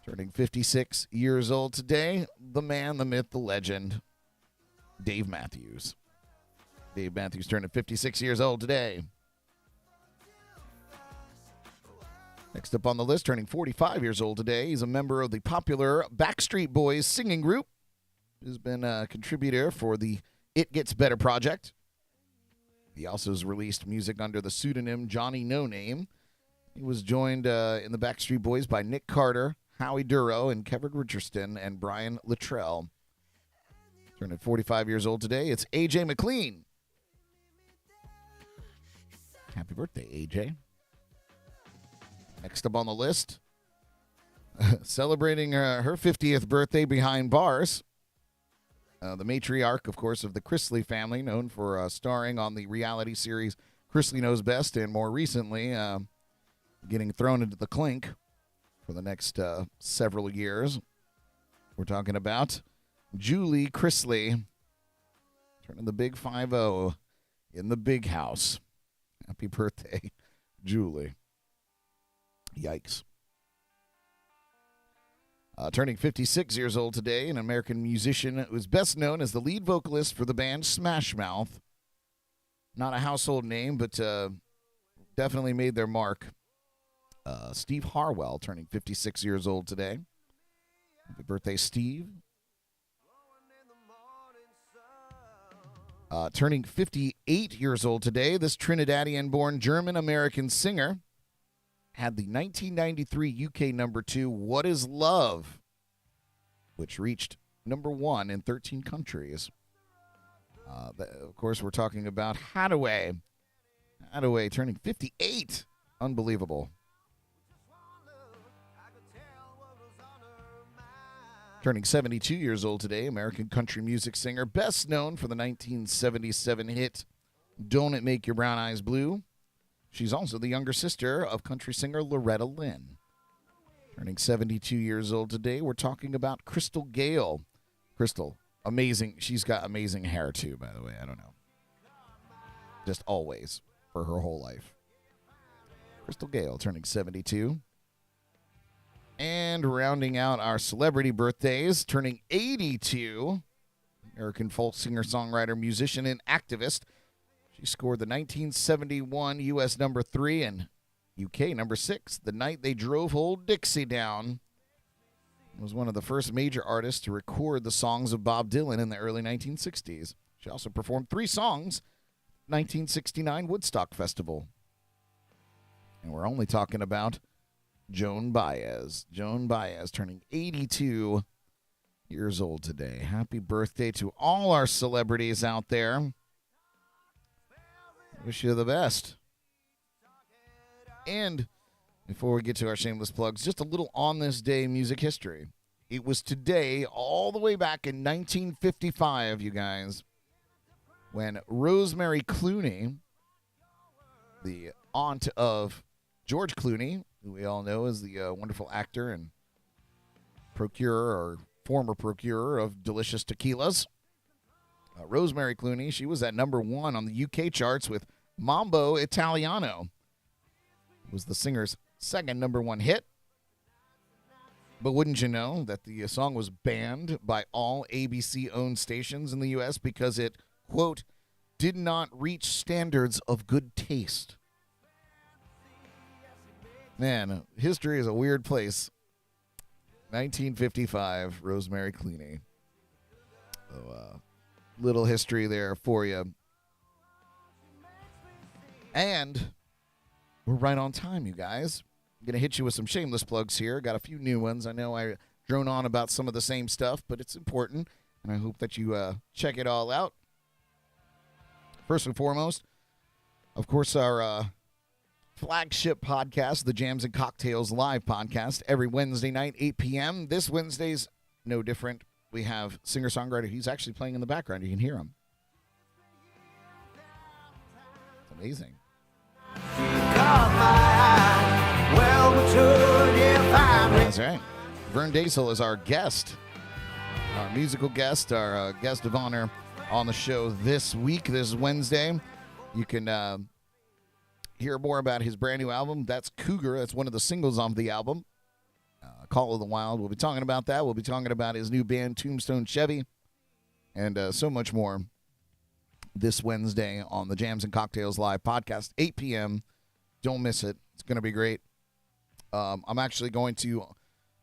Turning 56 years old today, the man, the myth, the legend, Dave Matthews. Dave Matthews turning 56 years old today. Next up on the list, turning 45 years old today, he's a member of the popular Backstreet Boys singing group. He's been a contributor for the It Gets Better project. He also has released music under the pseudonym Johnny No Name. He was joined in the Backstreet Boys by Nick Carter, Howie Duro, and Kevin Richardson, and Brian Luttrell. Turning 45 years old today, it's A.J. McLean. Happy birthday, A.J. Next up on the list, celebrating her 50th birthday behind bars. The matriarch, of course, of the Chrisley family, known for starring on the reality series Chrisley Knows Best, and more recently getting thrown into the clink for the next several years. We're talking about Julie Chrisley, turning the big 5-0 in the big house. Happy birthday, Julie. Yikes. Turning 56 years old today, an American musician who is best known as the lead vocalist for the band Smash Mouth. Not a household name, but definitely made their mark. Steve Harwell turning 56 years old today. Happy birthday, Steve. Turning 58 years old today, this Trinidadian-born German-American singer had the 1993 UK number 2, What Is Love, which reached number 1 in 13 countries. Of course, we're talking about Hadaway. Hadaway turning 58. Unbelievable. Turning 72 years old today, American country music singer, best known for the 1977 hit Don't It Make Your Brown Eyes Blue. She's also the younger sister of country singer Loretta Lynn. Turning 72 years old today, we're talking about Crystal Gale. Crystal, amazing. She's got amazing hair, too, by the way. I don't know. Just always, for her whole life. Crystal Gale turning 72. And rounding out our celebrity birthdays, turning 82, American folk singer, songwriter, musician, and activist. She scored the 1971 U.S. number 3 and UK number 6, The Night They Drove Old Dixie Down. Was one of the first major artists to record the songs of Bob Dylan in the early 1960s. She also performed 3 songs, 1969 Woodstock Festival. And we're only talking about Joan Baez. Joan Baez turning 82 years old today. Happy birthday to all our celebrities out there. Wish you the best. And before we get to our shameless plugs, just a little on this day music history. It was today, all the way back in 1955, you guys, when Rosemary Clooney, the aunt of George Clooney, who we all know as the wonderful actor and procurer or former procurer of delicious tequilas. Rosemary Clooney, she was at number 1 on the UK charts with Mambo Italiano was the singer's second number one hit. But wouldn't you know that the song was banned by all ABC-owned stations in the U.S. because it, quote, did not reach standards of good taste. Man, history is a weird place. 1955, Rosemary Clooney. So, little history there for you. And we're right on time, you guys. I'm going to hit you with some shameless plugs here. Got a few new ones. I know I drone on about some of the same stuff, but it's important, and I hope that you check it all out. First and foremost, of course, our flagship podcast, the Jams and Cocktails Live podcast, every Wednesday night, 8 p.m. This Wednesday's no different. We have singer-songwriter. He's actually playing in the background. You can hear him. It's amazing. That's right. Vern Daisel is our guest, our musical guest, our guest of honor on the show this week, this Wednesday. You can hear more about his brand new album. That's Cougar. That's one of the singles on the album. Call of the Wild. We'll be talking about that. We'll be talking about his new band, Tombstone Chevy, and so much more this Wednesday on the Jams and Cocktails Live podcast, 8 p.m. Don't miss it. It's going to be great. I'm actually going to,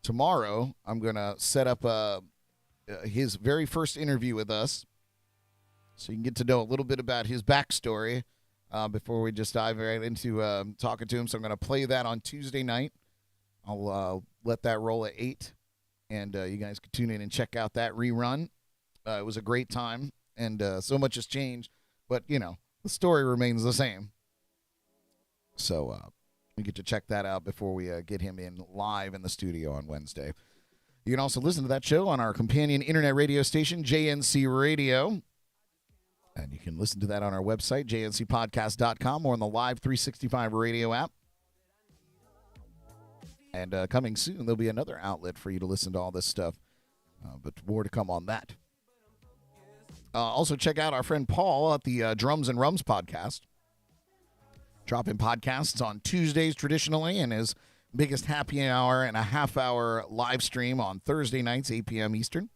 tomorrow, I'm going to set up his very first interview with us so you can get to know a little bit about his backstory before we just dive right into talking to him. So I'm going to play that on Tuesday night. I'll let that roll at 8, and you guys can tune in and check out that rerun. It was a great time, and so much has changed, but, you know, the story remains the same. So we get to check that out before we get him in live in the studio on Wednesday. You can also listen to that show on our companion internet radio station, JNC Radio. And you can listen to that on our website, jncpodcast.com, or on the LIVE365 Radio App. And coming soon, there'll be another outlet for you to listen to all this stuff. But more to come on that. Also, check out our friend Paul at the Drums and Rums podcast. Dropping podcasts on Tuesdays traditionally, and his biggest happy hour and a half-hour live stream on Thursday nights, 8 p.m. Eastern.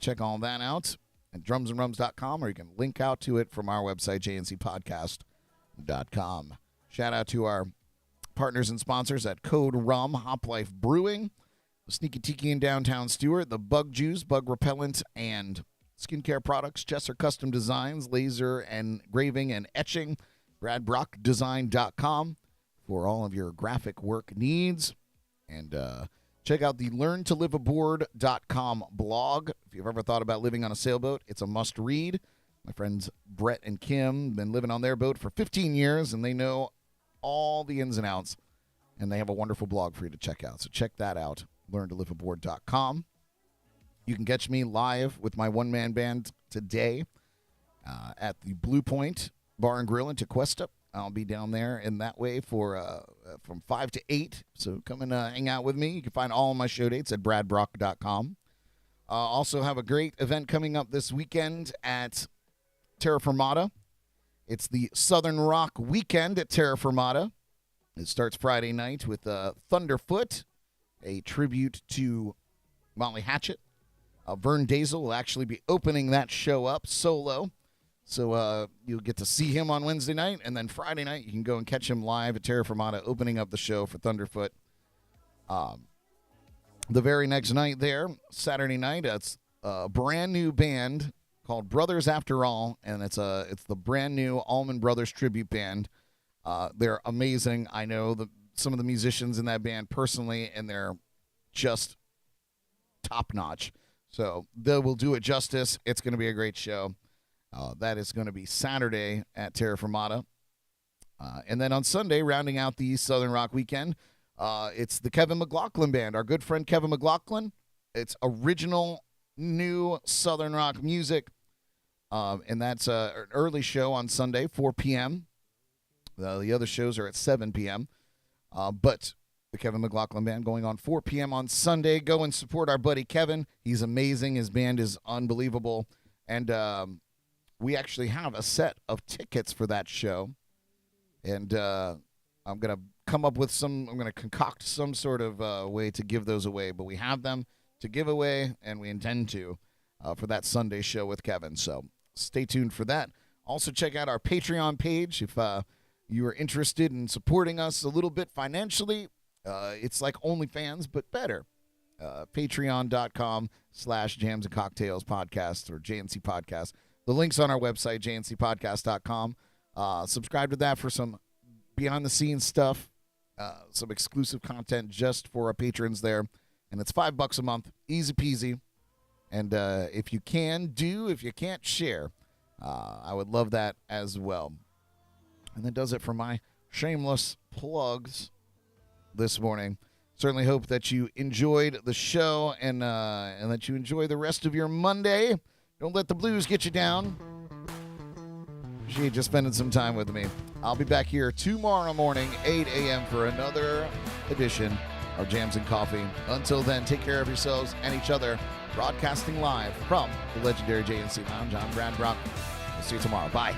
Check all that out at drumsandrums.com, or you can link out to it from our website, jncpodcast.com. Shout out to our partners and sponsors at Code Rum, Hop Life Brewing, Sneaky Tiki in downtown Stewart, the Bug Juice, Bug Repellent, and skincare products, Chesser Custom Designs, laser and engraving and etching, BradBrockDesign.com for all of your graphic work needs. And check out the LearnToLiveAboard.com blog. If you've ever thought about living on a sailboat, it's a must-read. My friends Brett and Kim have been living on their boat for 15 years, and they know all the ins and outs. And they have a wonderful blog for you to check out. So check that out, LearnToLiveAboard.com. You can catch me live with my one-man band today at the Blue Point Bar and Grill in Tequesta. I'll be down there in that way for from 5 to 8. So come and hang out with me. You can find all of my show dates at bradbrock.com. Also have a great event coming up this weekend at Terra Firmata. It's the Southern Rock Weekend at Terra Firmata. It starts Friday night with Thunderfoot, a tribute to Molly Hatchet. Vern Daisel will actually be opening that show up solo. So you'll get to see him on Wednesday night, and then Friday night you can go and catch him live at Terra Firmata opening up the show for Thunderfoot. The very next night there, Saturday night, it's a brand new band called Brothers After All, and it's the brand new Allman Brothers tribute band. They're amazing. I know some of the musicians in that band personally, and they're just top-notch. So they will do it justice. It's going to be a great show. That is going to be Saturday at Terra Firmata. And then on Sunday, rounding out the Southern Rock Weekend, it's the Kevin McLaughlin Band. Our good friend Kevin McLaughlin. It's original, new Southern Rock music. And that's an early show on Sunday, 4 p.m. The other shows are at 7 p.m. But the Kevin McLaughlin Band going on 4 p.m. on Sunday. Go and support our buddy Kevin. He's amazing. His band is unbelievable. And we actually have a set of tickets for that show. And I'm going to come up with I'm going to concoct some sort of way to give those away. But we have them to give away, and we intend to for that Sunday show with Kevin. So stay tuned for that. Also, check out our Patreon page if you are interested in supporting us a little bit financially. It's like OnlyFans, but better. Patreon.com/Jams and Cocktails Podcast or JNC Podcast. The link's on our website, jncpodcast.com. Subscribe to that for some behind-the-scenes stuff, some exclusive content just for our patrons there. And it's $5 a month, easy peasy. And if you can't share, I would love that as well. And that does it for my shameless plugs this morning. Certainly hope that you enjoyed the show and that you enjoy the rest of your Monday. Don't let the blues get you down. Appreciate just spending some time with me. I'll be back here tomorrow morning, 8 a.m. for another edition of Jams and Coffee. Until then, take care of yourselves and each other. Broadcasting live from the legendary JNC Lounge. I'm Brad Brock. We'll see you tomorrow. Bye.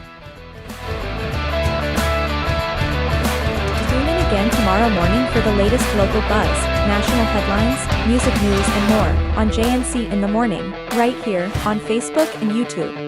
Tune in again tomorrow morning for the latest local buzz, national headlines, music news and more on JNC in the Morning, right here on Facebook and YouTube.